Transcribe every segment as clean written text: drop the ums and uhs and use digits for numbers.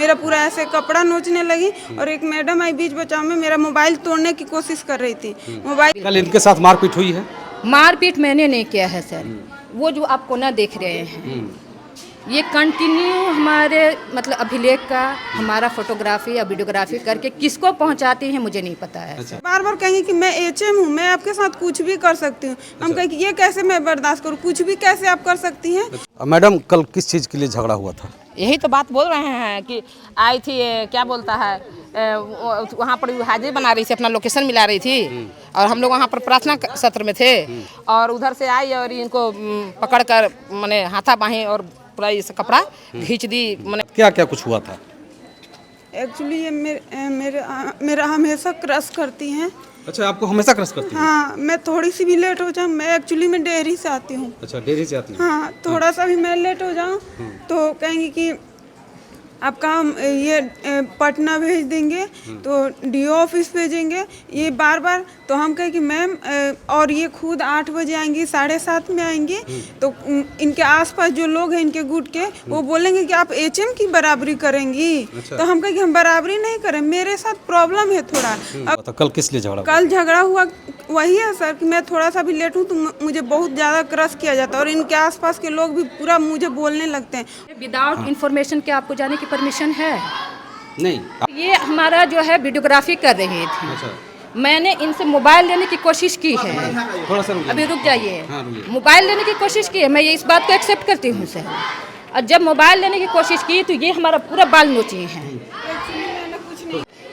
मेरा पूरा ऐसे कपड़ा नोचने लगी और एक मैडम आई बीच बचाव में मेरा मोबाइल तोड़ने की कोशिश कर रही थी। मोबाइल कल इनके साथ मारपीट हुई है? मारपीट मैंने नहीं किया है सर। वो जो आप कोना देख रहे हैं ये कंटिन्यू हमारे मतलब अभिलेख का हमारा फोटोग्राफी या वीडियोग्राफी करके किसको पहुंचाती है मुझे नहीं पता है। अच्छा। बार बार कहेंगे कि मैं एचएम हूँ, मैं आपके साथ कुछ भी कर सकती हूँ। हम कहें कि ये कैसे मैं बर्दाश्त करूँ, कुछ भी कैसे आप कर सकती हैं। मैडम कल किस चीज़ के लिए झगड़ा हुआ था? यही तो बात बोल रहे हैं कि आई थी क्या बोलता है वहाँ पर हाजिरी बना रही थी, अपना लोकेशन मिला रही थी और हम लोग वहाँ पर प्रार्थना सत्र में थे और उधर से आई और इनको पकड़ कर मैंने हाथा बाहें और पूरा ये कपड़ा खींच दी। मैंने क्या क्या कुछ हुआ था? एक्चुअली ये मेरा हमेशा क्रश करती हैं। अच्छा, आपको हमेशा क्रश करती है? हाँ, मैं थोड़ी सी भी लेट हो जाऊँ, मैं एक्चुअली मैं डेयरी से आती हूँ। अच्छा, डेयरी से आती हैं? हाँ, थोड़ा सा भी मैं लेट हो जाऊँ तो कहेंगी कि आपका हम ये पटना भेज देंगे तो डीओ ऑफिस भेजेंगे, ये बार बार। तो हम कहें कि मैम, और ये खुद 8 बजे आएंगी, 7:30 में आएंगी। तो इनके आसपास जो लोग हैं इनके गुट के, वो बोलेंगे कि आप एचएम की बराबरी करेंगी। अच्छा। तो हम कहें कि हम बराबरी नहीं करें, मेरे साथ प्रॉब्लम है थोड़ा। अब तो कल किस लिए झगड़ा हुआ? कल झगड़ा हुआ वही है सर कि मैं थोड़ा सा भी लेट हूँ तो मुझे बहुत ज़्यादा क्रश किया जाता है और इनके आसपास के लोग भी पूरा मुझे बोलने लगते हैं। विदाउट इन्फॉर्मेशन के आपको जाने की परमिशन है? नहीं। ये हमारा जो है वीडियोग्राफी कर रही थी। अच्छा। मैंने इनसे मोबाइल लेने की कोशिश की है। थोड़ा सा रुकिए। अभी रुक जाइए। हाँ, रुकिए। मोबाइल लेने की कोशिश की है, मैं ये इस बात को एक्सेप्ट करती हूँ सर। और जब मोबाइल लेने की कोशिश की तो ये हमारा पूरा बाल नोचे हैं।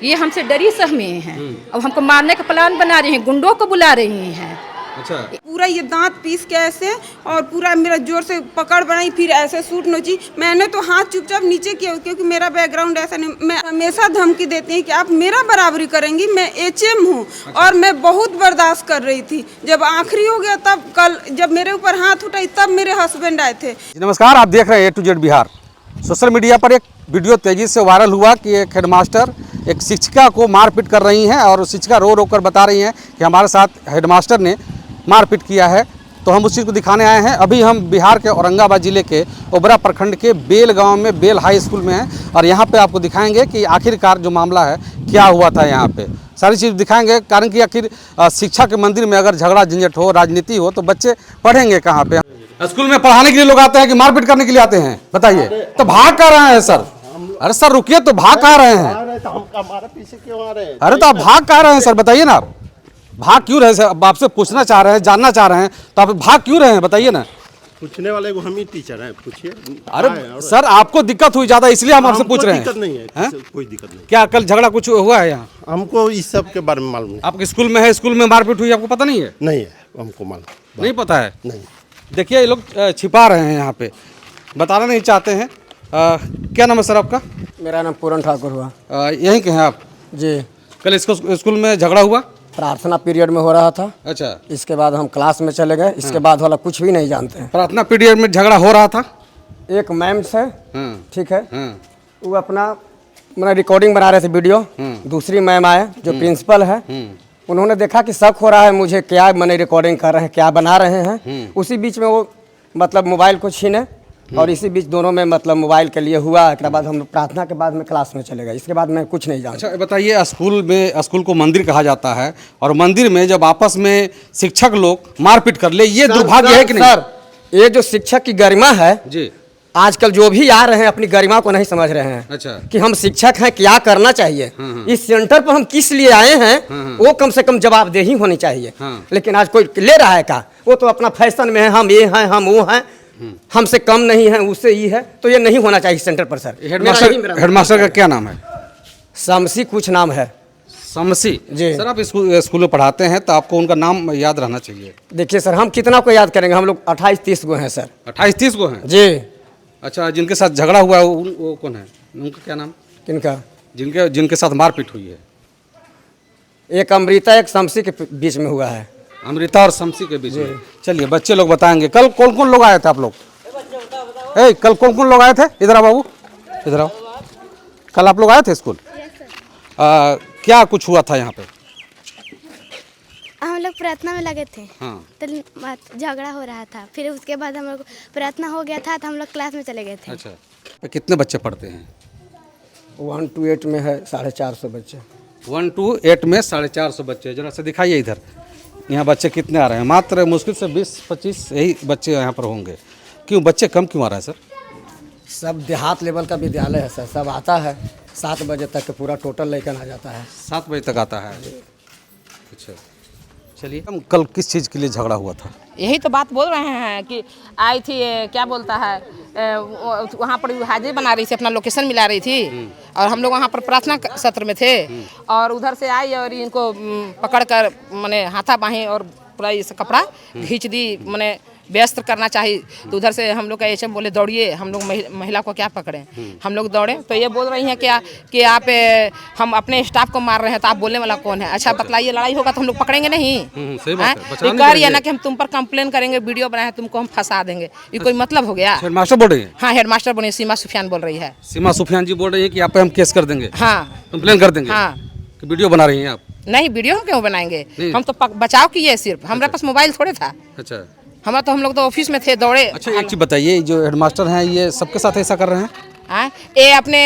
ये हमसे डरी सहमी हैं। अब हमको मारने का प्लान बना रही हैं, गुंडों को बुला रही हैं। अच्छा। पूरा ये दांत पीस के ऐसे और पूरा मेरा जोर से पकड़ बनाई, फिर ऐसे सूट नोची। मैंने तो हाथ चुपचाप नीचे किया क्योंकि मेरा बैकग्राउंड ऐसा नहीं। मैं हमेशा धमकी देती हैं कि आप मेरा बराबरी करेंगी, मैं एचएम हूँ। और मैं बहुत बर्दाश्त कर रही थी। जब आखिरी हो गया तब कल जब मेरे ऊपर हाथ उठाई तब मेरे हस्बैंड आए थे। नमस्कार, आप देख रहे हैं A to Z Bihar. Social media पर एक वीडियो तेजी से वायरल हुआ कि एक हेडमास्टर एक शिक्षिका को मारपीट कर रही हैं और शिक्षिका रो रो कर बता रही हैं कि हमारे साथ हेडमास्टर ने मारपीट किया है। तो हम उस चीज़ को दिखाने आए हैं। अभी हम बिहार के औरंगाबाद जिले के ओबरा प्रखंड के बेल गांव में बेल हाई स्कूल में हैं और यहाँ पे आपको दिखाएंगे कि आखिरकार जो मामला है क्या हुआ था। यहाँ पे सारी चीज़ दिखाएंगे, कारण कि आखिर शिक्षा के मंदिर में अगर झगड़ा झंझट हो, राजनीति हो, तो बच्चे पढ़ेंगे कहाँ पे? स्कूल में पढ़ाने के लिए लोग आते हैं कि मारपीट करने के लिए आते हैं? बताइए। तो भाग कर रहे हैं सर? अरे सर रुकिए, तो भाग कहाँ रहे हैं? तो हम हमारे पीछे क्यों आ रहे हैं? अरे तो आप भाग कहाँ रहे हैं सर, बताइए ना। आप भाग क्यों रहे हैं? अब आपसे पूछना चाह रहे हैं, जानना चाह रहे हैं, तो आप भाग क्यों रहे हैं, बताइए ना। पूछने वाले को हम ही टीचर हैं, पूछिए। अरे सर आपको दिक्कत हुई ज़्यादा इसलिए हम आपसे पूछ रहे हैं। दिक्कत नहीं है, कोई दिक्कत नहीं। क्या कल झगड़ा कुछ हुआ है यहाँ? हमको इस सब के बारे में मालूम नहीं। आपके स्कूल में है, स्कूल में मारपीट हुई, आपको पता नहीं है? नहीं है, हमको मालूम नहीं पता है? नहीं। देखिए ये लोग छिपा रहे हैं, यहाँ पे बताना नहीं चाहते हैं। क्या नाम है सर आपका? मेरा नाम पूरन ठाकुर हुआ। यहीं के हैं आप? जी। कल इसको स्कूल में झगड़ा हुआ? प्रार्थना पीरियड में हो रहा था। अच्छा। इसके बाद हम क्लास में चले गए। इसके बाद वाला कुछ भी नहीं जानते हैं। प्रार्थना पीरियड में झगड़ा हो रहा था? एक मैम से, ठीक है, हाँ। वो अपना मैंने रिकॉर्डिंग बना रहे थे वीडियो। दूसरी मैम आए जो प्रिंसिपल है, उन्होंने देखा कि शक हो रहा है मुझे, क्या मैंने रिकॉर्डिंग कर रहे हैं, क्या बना रहे हैं। उसी बीच में वो मतलब मोबाइल को छीने और इसी बीच दोनों में मतलब मोबाइल के लिए हुआ। इसके बाद हम प्रार्थना के बाद में क्लास में चले गए। इसके बाद मैं कुछ नहीं जानता। अच्छा बताइए, स्कूल को मंदिर कहा जाता है और मंदिर में जब आपस में शिक्षक लोग मारपीट कर ले, ये दुर्भाग्य है कि नहीं? सर, ये जो शिक्षक की गरिमा है जी, आजकल जो भी आ रहे हैं अपनी गरिमा को नहीं समझ रहे हैं। अच्छा। कि हम शिक्षक हैं, क्या करना चाहिए, इस सेंटर पर हम किस लिए आए हैं, वो कम से कम जवाबदेही होनी चाहिए। लेकिन आज कोई ले रहा है क्या? वो तो अपना फैशन में है, हम ये हैं, हम वो हैं, हमसे कम नहीं है, उससे ही है। तो ये नहीं होना चाहिए सेंटर पर सर। हेडमास्टर का क्या नाम है? शमसी कुछ नाम है। शमसी जी। सर आप स्कूल में पढ़ाते हैं तो आपको उनका नाम याद रहना चाहिए। देखिए सर, हम कितना को याद करेंगे, हम लोग 28-30 गो हैं सर। 28-30 को हैं? जी। अच्छा, जिनके साथ झगड़ा हुआ है वो कौन है, उनका क्या नाम? किनका? जिनके साथ मारपीट हुई है? एक अमृता, एक शमसी के बीच में हुआ है। अमृता और शमसी के बीच में? चलिए बच्चे लोग बताएंगे। कल कौन कौन लोग आए थे आप लोग? कल कौन कौन लोग आए थे? इधर आओ बाबू, इधर आओ। कल आप लोग आए थे स्कूल? क्या कुछ हुआ था यहाँ पे? हम लोग प्रार्थना में लगे थे। हाँ। तो झगड़ा हो रहा था, फिर उसके बाद हम लोग प्रार्थना हो गया था तो हम लोग क्लास में चले गए थे। अच्छा, कितने बच्चे पढ़ते हैं? 1 to 8 में है 450 बच्चे। 1 to 8 में 450 बच्चे। जरा से दिखाइए इधर, यहाँ बच्चे कितने आ रहे हैं? मात्र मुश्किल से 20-25 यही बच्चे यहाँ पर होंगे। क्यों बच्चे कम क्यों आ रहे हैं सर? सब देहात लेवल का विद्यालय है सर, सब आता है 7 बजे तक पूरा टोटल लेकर आ जाता है। 7 बजे तक आता है। अच्छा चलिए, हम कल किस चीज़ के लिए झगड़ा हुआ था? यही तो बात बोल रहे हैं कि आई थी क्या बोलता है वहाँ पर हाजिरी बना रही थी, अपना लोकेशन मिला रही थी और हम लोग वहाँ पर प्रार्थना सत्र में थे और उधर से आई और इनको पकड़ कर मैंने हाथा बाहें और पूरा ये कपड़ा खींच दी, मैंने व्यस्त करना चाहिए। तो उधर से हम लोग का एचएम बोले दौड़िए, हम लोग महिला को क्या पकड़े, हम लोग दौड़े तो ये बोल रही हैं क्या कि आप हम अपने स्टाफ को मार रहे हैं तो आप बोलने वाला कौन है? अच्छा बतलाइए, लड़ाई होगा तो हम लोग पकड़ेंगे नहीं? सही बात है, तो कह रही है ना कि हम तुम पर कंप्लेन करेंगे, वीडियो बनाए तुमको हम फंसा देंगे, ये कोई मतलब हो गया? हेडमास्टर बोल रही है? हाँ हेडमास्टर बोले, सीमा सुफियान बोल रही है। सीमा सुफियान जी बोल रही है कि आप पे हम केस कर देंगे। हाँ कंप्लेन कर देंगे। हाँ कि वीडियो बना रही हैं आप? नहीं वीडियो हम क्यों बनाएंगे, हम तो बचाव किए, सिर्फ हमारे पास मोबाइल थोड़े था। अच्छा हम लोग तो ऑफिस में थे, दौड़े। अच्छा एक चीज़ बताइए, जो हेडमास्टर हैं ये सबके साथ ऐसा कर रहे हैं? हाँ ये अपने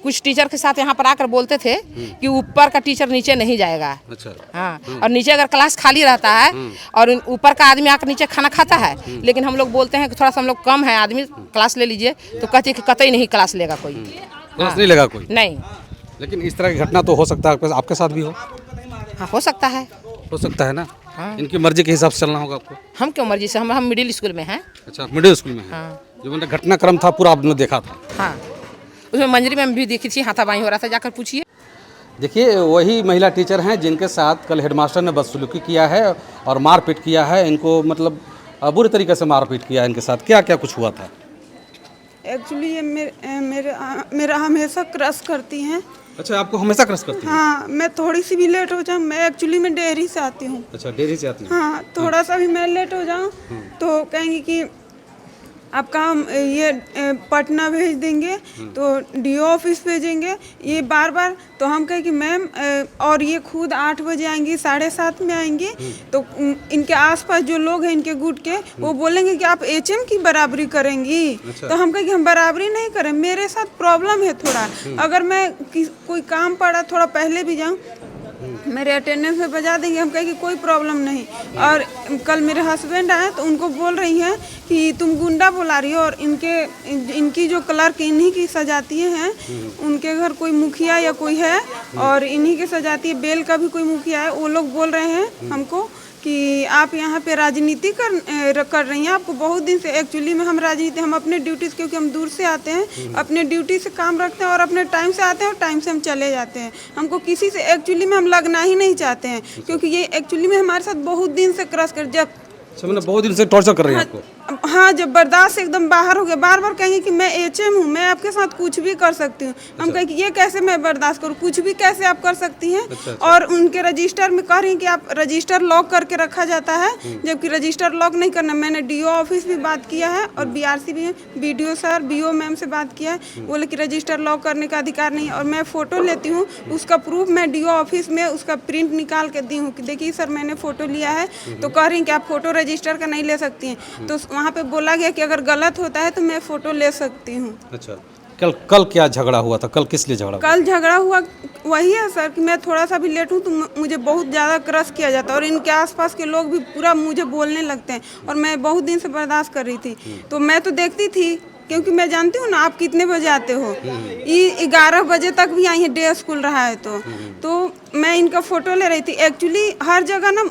कुछ टीचर के साथ यहाँ पर आकर बोलते थे कि ऊपर का टीचर नीचे नहीं जाएगा। अच्छा हाँ और नीचे अगर क्लास खाली रहता है और ऊपर का आदमी आकर नीचे खाना खाता है, लेकिन हम लोग बोलते हैं कि थोड़ा सा हम लोग कम है आदमी, क्लास ले लीजिए, तो कहते हैं कि कतई नहीं क्लास लेगा कोई। क्लास नहीं लगा कोई? नहीं। लेकिन इस तरह की घटना तो हो सकता है आपके साथ भी हो? हाँ हो सकता है। हो सकता है ना? हाँ। इनकी मर्जी के हिसाब से चलना होगा आपको। हम क्यों मर्जी से, हम मिडिल स्कूल में हैं। अच्छा मिडिल स्कूल में है। हाँ। जो मैंने घटनाक्रम था पूरा आपने देखा था? हाँ उसमें मंजरी में भी देखी थी, हाथापाई हो रहा था, जाकर पूछिए। देखिए वही महिला टीचर हैं जिनके साथ कल हेडमास्टर ने बदसलूकी किया है और मारपीट किया है इनको, मतलब बुरी तरीके से मारपीट किया है इनके साथ। क्या क्या कुछ हुआ था? एक्चुअली ये मेरा हमेशा क्रश करती हैं। अच्छा आपको हमेशा क्रश करती है? हाँ मैं थोड़ी सी भी लेट हो जाऊँ, मैं एक्चुअली में डेयरी से आती हूँ। अच्छा डेयरी से आती हैं? हाँ थोड़ा सा भी मैं लेट हो जाऊँ तो कहेंगी कि आपका हम ये पटना भेज देंगे, तो डीओ ऑफिस भेजेंगे, ये बार बार। तो हम कहें कि मैम, और ये खुद 8 बजे आएंगी, 7:30 में आएंगी, तो इनके आसपास जो लोग हैं इनके गुट के, वो बोलेंगे कि आप एचएम की बराबरी करेंगी। अच्छा। तो हम कहें कि हम बराबरी नहीं करें, मेरे साथ प्रॉब्लम है थोड़ा, अगर मैं कोई काम पड़ा थोड़ा पहले भी जाऊँ मेरे अटेंडेंस में बजा देंगे, हम कहें कि कोई प्रॉब्लम नहीं। और कल मेरे हस्बैंड आए तो उनको बोल रही हैं कि तुम गुंडा बुला रही हो, और इनकी जो क्लर्क इन्हीं की सजाती हैं, उनके घर कोई मुखिया या कोई है और इन्हीं के सजाती है, बेल का भी कोई मुखिया है। वो लोग बोल रहे हैं हमको कि आप यहाँ पे राजनीति कर रही हैं, आपको बहुत दिन से। एक्चुअली में हम अपने ड्यूटी से, क्योंकि हम दूर से आते हैं, अपने ड्यूटी से काम रखते हैं और अपने टाइम से आते हैं और टाइम से हम चले जाते हैं। हमको किसी से एक्चुअली में हम लगना ही नहीं चाहते हैं, क्योंकि ये एक्चुअली में हमारे साथ बहुत दिन से क्रश कर, जब मतलब बहुत दिन से टॉर्चर कर रही है आपको? हाँ जब बर्दाश्त से एकदम बाहर हो गया, बार बार कहेंगे कि मैं एचएम हूँ, मैं आपके साथ कुछ भी कर सकती हूँ। हम कहें कि ये कैसे मैं बर्दाश्त करूँ, कुछ भी कैसे आप कर सकती हैं? अच्छा। और उनके रजिस्टर में कह रही हैं कि आप रजिस्टर लॉक करके रखा जाता है, जबकि रजिस्टर लॉक नहीं करना। मैंने डीओ ऑफिस भी बात किया है और बीआरसी भी, बीडीओ सर, बीओ मैम से बात किया है, बोले कि रजिस्टर लॉक करने का अधिकार नहीं है। और मैं फ़ोटो लेती हूँ, उसका प्रूफ मैं डीओ ऑफिस में उसका प्रिंट निकाल के दी हूँ कि देखिए सर मैंने फ़ोटो लिया है। तो कह रही हैं कि आप फ़ोटो रजिस्टर का नहीं ले सकती हैं। तो वहाँ पे बोला गया कि अगर गलत होता है तो मैं फ़ोटो ले सकती हूँ। अच्छा कल क्या झगड़ा हुआ था? कल किस लिए झगड़ा हुआ? कल झगड़ा हुआ वही है सर कि मैं थोड़ा सा भी लेट हूँ तो मुझे बहुत ज़्यादा क्रश किया जाता है, और इनके आसपास के लोग भी पूरा मुझे बोलने लगते हैं, और मैं बहुत दिन से बर्दाश्त कर रही थी। तो मैं तो देखती थी, क्योंकि मैं जानती हूँ ना आप कितने बजे आते हो, ये 11 बजे तक भी आई है, डे स्कूल रहा है। तो मैं इनका फ़ोटो ले रही थी। एक्चुअली हर जगह ना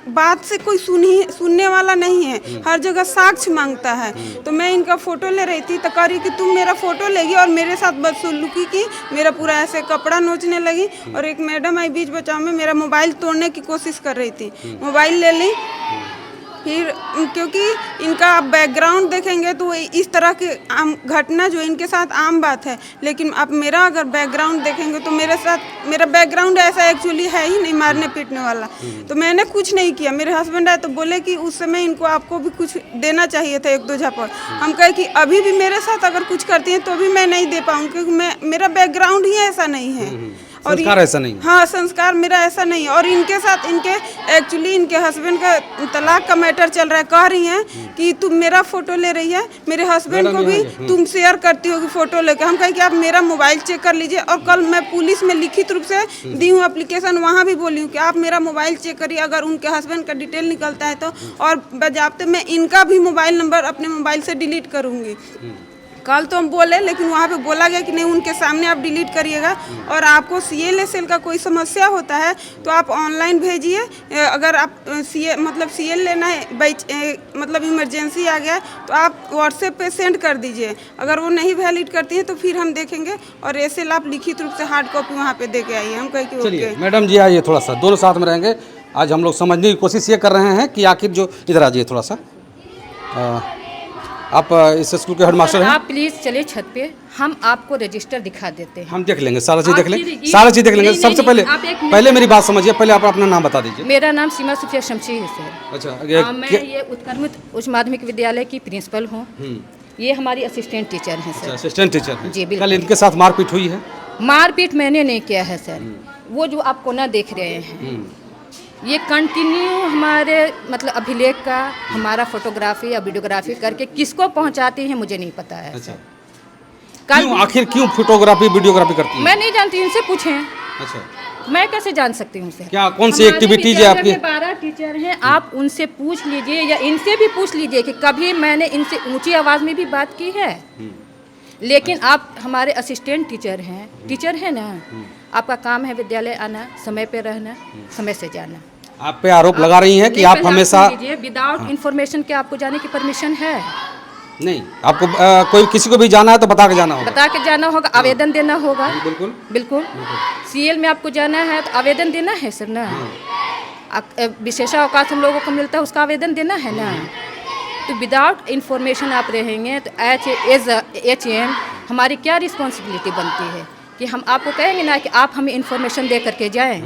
बात से कोई सुनने वाला नहीं है, हर जगह साक्ष्य मांगता है। तो मैं इनका फ़ोटो ले रही थी, तो कह रही कि तुम मेरा फ़ोटो लेगी, और मेरे साथ बदसलूकी की, मेरा पूरा ऐसे कपड़ा नोचने लगी। और एक मैडम आई बीच बचाव में, मेरा मोबाइल तोड़ने की कोशिश कर रही थी, मोबाइल ले ली। फिर क्योंकि इनका आप बैकग्राउंड देखेंगे तो इस तरह के आम घटना जो इनके साथ आम बात है, लेकिन आप मेरा अगर बैकग्राउंड देखेंगे तो मेरा बैकग्राउंड ऐसा एक्चुअली है ही नहीं मारने पीटने वाला। तो मैंने कुछ नहीं किया। मेरे हस्बैंड आए तो बोले कि उस समय इनको आपको भी कुछ देना चाहिए था, 1-2 झापड़। हम कहे कि अभी भी मेरे साथ अगर कुछ करती हैं तो भी मैं नहीं दे पाऊँगी, क्योंकि मेरा बैकग्राउंड ही ऐसा नहीं है। और संस्कार ऐसा नहीं है। हाँ, संस्कार मेरा ऐसा नहीं है। और इनके साथ एक्चुअली इनके हस्बैंड का तलाक का मैटर चल रहा है। कह रही हैं कि तुम मेरा फोटो ले रही है, मेरे हस्बैंड को भी तुम शेयर करती होगी फोटो लेकर। हम कहें कि आप मेरा मोबाइल चेक कर लीजिए। और कल मैं पुलिस में लिखित रूप से दी हूँ एप्लीकेशन, वहाँ भी बोली हूँ कि आप मेरा मोबाइल चेक करिए, अगर उनके हस्बैंड का डिटेल निकलता है तो। और बजाते मैं इनका भी मोबाइल नंबर अपने मोबाइल से डिलीट करूँगी। कल तो हम बोले, लेकिन वहाँ पे बोला गया कि नहीं, उनके सामने आप डिलीट करिएगा। और आपको CL का कोई समस्या होता है तो आप ऑनलाइन भेजिए। अगर आप CL लेना है, मतलब इमरजेंसी आ गया तो आप व्हाट्सएप पे सेंड कर दीजिए। अगर वो नहीं वैलिड करती है तो फिर हम देखेंगे। और SL आप लिखित रूप से हार्ड कॉपी वहाँ पे दे के आइए। हम कहें कि चलिए ओके। मैडम जी आइए, थोड़ा सा दोनों साथ में रहेंगे। आज हम लोग समझने की कोशिश ये कर रहे हैं कि आखिर जो इधर आ जाइए थोड़ा सा। आप इस स्कूल के हेडमास्टर हैं? आप प्लीज चलिए छत पे, हम आपको रजिस्टर दिखा देते हैं। हम देख लेंगे, सारा चीज़ देख लेंगे, आखिर सारा चीज़ देख लेंगे। नहीं, सबसे नहीं, आप पहले मेरी बात समझिए, पहले आप अपना नाम बता दीजिए। मेरा नाम सीमा सुफिया शमशी है सर। अच्छा, मैं ये उत्क्रमित उच्च माध्यमिक विद्यालय की प्रिंसिपल हूँ। ये हमारी असिस्टेंट टीचर हैं सर। असिस्टेंट टीचर हैं। जी, बिल्कुल। कल इनके साथ मारपीट हुई है? मारपीट मैंने नहीं किया है सर। वो जो आप कोना देख रहे हैं, ये कंटिन्यू हमारे मतलब अभिलेख का हमारा फोटोग्राफी या वीडियोग्राफी करके किसको पहुंचाती है मुझे नहीं पता है। अच्छा, कल आखिर क्यों फोटोग्राफी वीडियोग्राफी करती है? मैं नहीं जानती, इनसे पूछें। अच्छा, मैं कैसे जान सकती हूँ सर? क्या कौन सी एक्टिविटीज है आपकी? 12 टीचर हैं, आप उनसे पूछ लीजिए या इनसे भी पूछ लीजिए कि कभी मैंने इनसे ऊंची आवाज़ में भी बात की है। लेकिन आप हमारे असिस्टेंट टीचर हैं ना, आपका काम है विद्यालय आना, समय पे रहना, समय से जाना। आप पे आरोप लगा रही हैं कि आप हमेशा विदाउट इन्फॉर्मेशन के आपको जाने की परमिशन है? नहीं, आपको कोई किसी को भी जाना है तो बता के जाना होगा। बता के जाना होगा, आवेदन देना होगा। बिल्कुल बिल्कुल। CL में आपको जाना है तो आवेदन देना है सर ना। विशेषावकाश हम लोगों को मिलता है, उसका आवेदन देना है ना। तो विदाउट इन्फॉर्मेशन आप रहेंगे तो HM हमारी क्या रिस्पॉन्सिबिलिटी बनती है कि हम आपको कहेंगे ना कि आप हमें इन्फॉर्मेशन दे करके जाएं।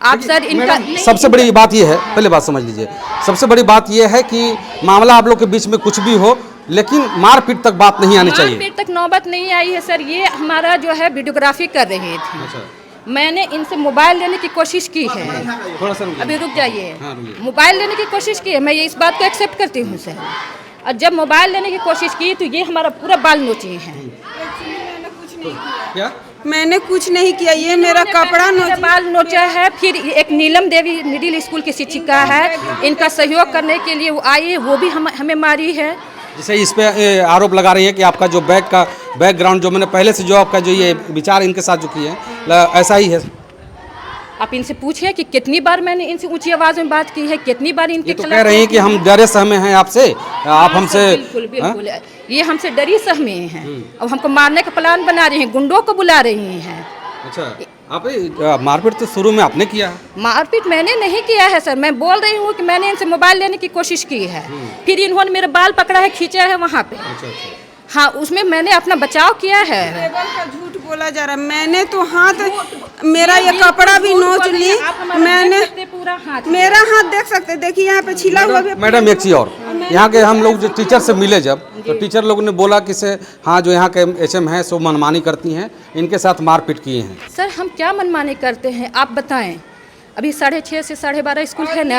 आप सर इनका सबसे बड़ी बात यह है, पहले बात समझ लीजिए, सबसे बड़ी बात यह है कि मामला आप लोग के बीच में कुछ भी हो, लेकिन मारपीट तक बात नहीं आनी चाहिए। मारपीट तक नौबत नहीं आई है सर। ये हमारा जो है वीडियोग्राफी कर रही थी। मैंने इनसे मोबाइल लेने की कोशिश की है। थोड़ा सा अभी रुक जाइए। हाँ, रुकिए। मोबाइल लेने की कोशिश की है, मैं ये इस बात को एक्सेप्ट करती हूँ सर। और जब मोबाइल लेने की कोशिश की तो ये हमारा पूरा बाल नोचे हैं। क्या? मैंने कुछ नहीं किया, ये मेरा कपड़ा मेरा बाल नोचा है। फिर एक नीलम देवी मिडिल स्कूल की शिक्षिका है, इनका सहयोग करने के लिए वो आई, वो भी हमें मारी है। जैसे इस पे आरोप लगा रही है कि आपका जो बैकग्राउंड जो मैंने पहले से जो आपका जो ये विचार इनके साथ जो किए हैं ऐसा ही है। आप इनसे पूछिए कि कितनी बार मैंने इनसे ऊंची आवाज में बात की है, कितनी बार इनके ये तो कह रही हैं कि हम डरे सहमे हैं आपसे, आप हमसे। बिल्कुल बिल्कुल, ये हमसे डरी सहमे हैं। अब हमको मारने का प्लान बना रही हैं, गुंडों को बुला रही हैं। अच्छा, आप मारपीट तो शुरू में आपने किया है? मारपीट मैंने नहीं किया है सर। मैं बोल रही हूँ कि मैंने इनसे मोबाइल लेने की कोशिश की है, फिर इन्होंने मेरे बाल पकड़ा है, खींचा है वहाँ पे। हाँ, उसमें मैंने अपना बचाव किया है। का झूठ बोला जा रहा है। मैंने तो हाथ, मेरा ये कपड़ा भी नोच ली। मैंने पूरा हाथ, मेरा हाथ देख सकते, देखिए यहाँ पे छिला हुआ भी। मैडम एक चीज़ और, यहाँ के हम लोग जो टीचर से मिले जब, तो टीचर लोगों ने बोला कि से हाँ जो यहाँ के HM हैं सो मनमानी करती हैं, इनके साथ मारपीट किए हैं। सर हम क्या मनमानी करते हैं आप बताएं? अभी 6:30 से 12:30 स्कूल है ना।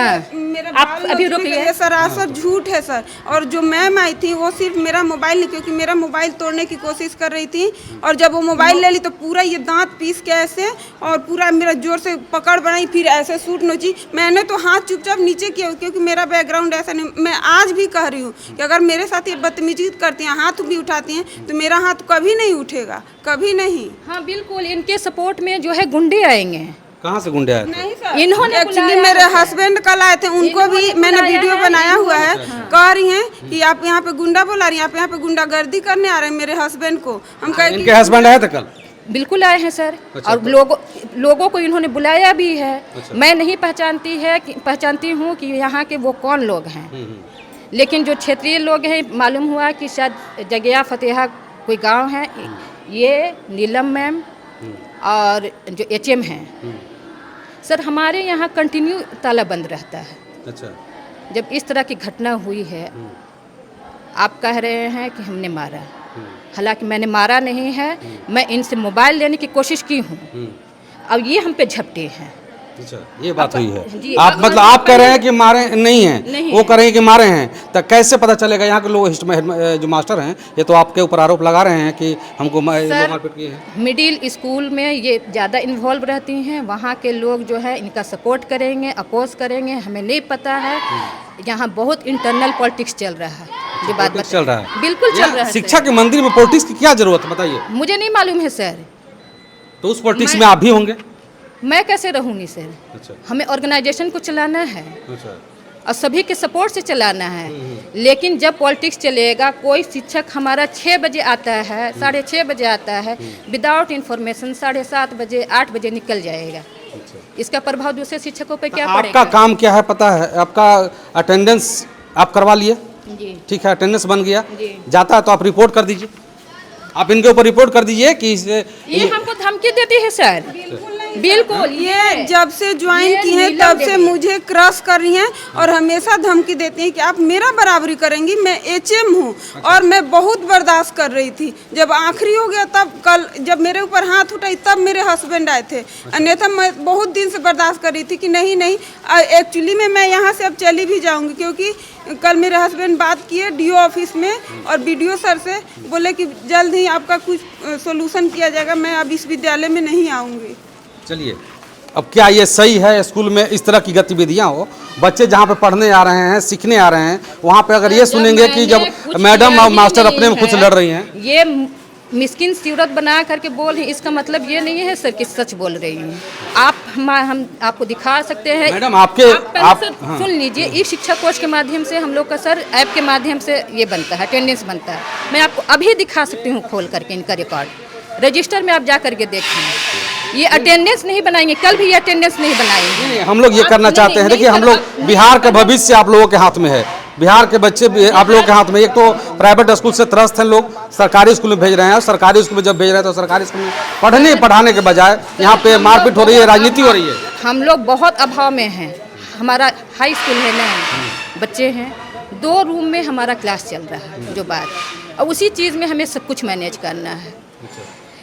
आप अभी रुकिए। ये सरासर झूठ है सर। और जो मैम आई थी वो सिर्फ मेरा मोबाइल नहीं, क्योंकि मेरा मोबाइल तोड़ने की कोशिश कर रही थी। और जब वो मोबाइल ले ली तो पूरा ये दांत पीस के ऐसे, और पूरा मेरा जोर से पकड़ बनाई, फिर ऐसे सूट नोची। मैंने तो हाथ चुपचाप नीचे किया, क्योंकि मेरा बैकग्राउंड ऐसा नहीं। मैं आज भी कह रही हूँ कि अगर मेरे साथ ये बदतमीजी करती हैं, हाथ भी उठाती हैं, तो मेरा हाथ कभी नहीं उठेगा, कभी नहीं। हाँ बिल्कुल, इनके सपोर्ट में जो है गुंडे आएंगे। कहाँ से गुंडे आए थे? नहीं सर, इन्होंने एक्चुअली मेरे हस्बैंड कल आए थे, उनको भी मैंने वीडियो बनाया हुआ है। कह रही हैं कि आप यहाँ पे गुंडा बुला रही हैं, आप यहाँ पे गुंडागर्दी करने आ रहे हैं मेरे हस्बैंड को। हम कहे इनके हस्बैंड आए थे कल? बिल्कुल आए हैं सर। अच्छा, और लोगों को इन्होंने बुलाया भी है। मैं नहीं पहचानती हूँ कि यहाँ के वो कौन लोग हैं, लेकिन जो क्षेत्रीय लोग हैं मालूम हुआ कि शायद जगिया फतेहा कोई गांव है, ये नीलम मैम और जो HM हैं। सर हमारे यहाँ कंटिन्यू ताला बंद रहता है। अच्छा, जब इस तरह की घटना हुई है, आप कह रहे हैं कि हमने मारा, हालांकि मैंने मारा नहीं है। मैं इनसे मोबाइल लेने की कोशिश की हूँ, अब ये हम पे झपटे हैं। अच्छा, ये बात हुई है। जी, आप अब मतलब हम आप कह रहे हैं कि मारे नहीं हैं, नहीं वो है। कह रहे हैं कि मारे हैं, तो कैसे पता चलेगा? यहाँ के लोग जो मास्टर हैं ये तो आपके ऊपर आरोप लगा रहे हैं कि हमको मारपीट किए हैं। मिडिल स्कूल में ये ज़्यादा इन्वॉल्व रहती हैं, वहाँ के लोग जो है इनका सपोर्ट करेंगे, अपोज करेंगे, हमें नहीं पता है। यहाँ बहुत इंटरनल पॉलिटिक्स चल रहा है, जो बात पॉलिटिक्स चल रहा है, बिल्कुल चल रहा है। शिक्षा के मंदिर में पॉलिटिक्स की क्या जरूरत है, बताइए? मुझे नहीं मालूम है सर। तो उस पॉलिटिक्स में आप भी होंगे? मैं कैसे रहूँगी सर? अच्छा, हमें ऑर्गेनाइजेशन को चलाना है अच्छा, और सभी के सपोर्ट से चलाना है। लेकिन जब पॉलिटिक्स चलेगा, कोई शिक्षक हमारा 6 बजे आता है, 6:30 बजे आता है, विदाउट इन्फॉर्मेशन 7:30 बजे 8 बजे निकल जाएगा। इसका प्रभाव दूसरे शिक्षकों पे क्या पड़ेगा? आपका काम क्या है पता है? आपका अटेंडेंस आप करवा लिए, जी ठीक है, अटेंडेंस बन गया, जी। जाता है तो आप रिपोर्ट कर दीजिए, आप इनके ऊपर रिपोर्ट कर दीजिए कि ये हमको धमकी देती है सर। बिल्कुल, ये जब से ज्वाइन ये की हैं नीलम तब से देवी। मुझे क्रॉस कर रही हैं और हमेशा धमकी देती हैं कि आप मेरा बराबरी करेंगी। मैं एचएम हूँ और मैं बहुत बर्दाश्त कर रही थी। जब आखिरी हो गया तब कल जब मेरे ऊपर हाथ उठाई तब मेरे हस्बैंड आए थे, अन्यथा मैं बहुत दिन से बर्दाश्त कर रही थी कि नहीं नहीं, एक्चुअली में मैं यहाँ से अब चली भी जाऊँगी, क्योंकि कल मेरे हस्बैंड बात किए डीओ ऑफिस में और बीडीओ सर से, बोले कि जल्द ही आपका कुछ सोल्यूशन किया जाएगा, मैं अब इस विद्यालय में नहीं आऊँगी। चलिए, अब क्या ये सही है स्कूल में इस तरह की गतिविधियां हो? बच्चे जहाँ पे पढ़ने आ रहे हैं, सीखने आ रहे हैं, वहाँ पे अगर ये सुनेंगे कि जब मैडम और मास्टर अपने में खुद लड़ रही हैं, ये मिस्किन सूरत बना करके बोल रही, इसका मतलब ये नहीं है सर कि सच बोल रही हैं। हम आपको दिखा सकते हैं मैडम आपके आप सर सुन लीजिए। ई शिक्षा कोष के माध्यम से हम लोग का सर ऐप के माध्यम से ये बनता है, अटेंडेंस बनता है। मैं आपको अभी दिखा सकती हूँ खोल करके इनका रिकॉर्ड, रजिस्टर में आप जा करके देखें। ये अटेंडेंस नहीं बनाएंगे, कल भी ये अटेंडेंस नहीं बनाएंगे। हम लोग ये करना चाहते हैं। देखिए, हम लोग बिहार का भविष्य आप लोगों के हाथ में है, बिहार के बच्चे भी आप लोगों के हाथ में। एक तो प्राइवेट स्कूल से त्रस्त हैं लोग, सरकारी स्कूल में भेज रहे हैं, सरकारी स्कूल में जब भेज रहे हैं तो सरकारी स्कूल में पढ़ाने के बजाय यहाँ पे मारपीट हो रही है, राजनीति हो रही है। हम लोग बहुत अभाव में हैं। हमारा हाई स्कूल है ना, बच्चे हैं, 2 रूम में हमारा क्लास चल रहा है, जो बात, और उसी चीज़ में हमें सब कुछ मैनेज करना है।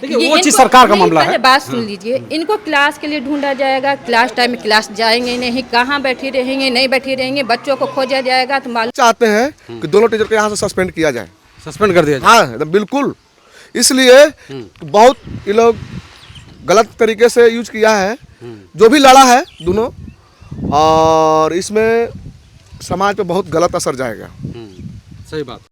देखिए, वो चीज़ सरकार का मामला है। बात सुन लीजिए, इनको क्लास के लिए ढूंढा जाएगा, क्लास टाइम में क्लास जाएंगे नहीं, कहाँ बैठी रहेंगे, नहीं बैठी रहेंगे, बच्चों को खोजा जाएगा तो मालूम। चाहते हैं कि दोनों टीचर को यहाँ से सस्पेंड किया जाए, सस्पेंड कर दिया जाए। हाँ एकदम बिल्कुल। इसलिए बहुत ये लोग गलत तरीके से यूज किया है, जो भी लड़ा है दोनों, और इसमें समाज पे बहुत गलत असर जाएगा। सही बात।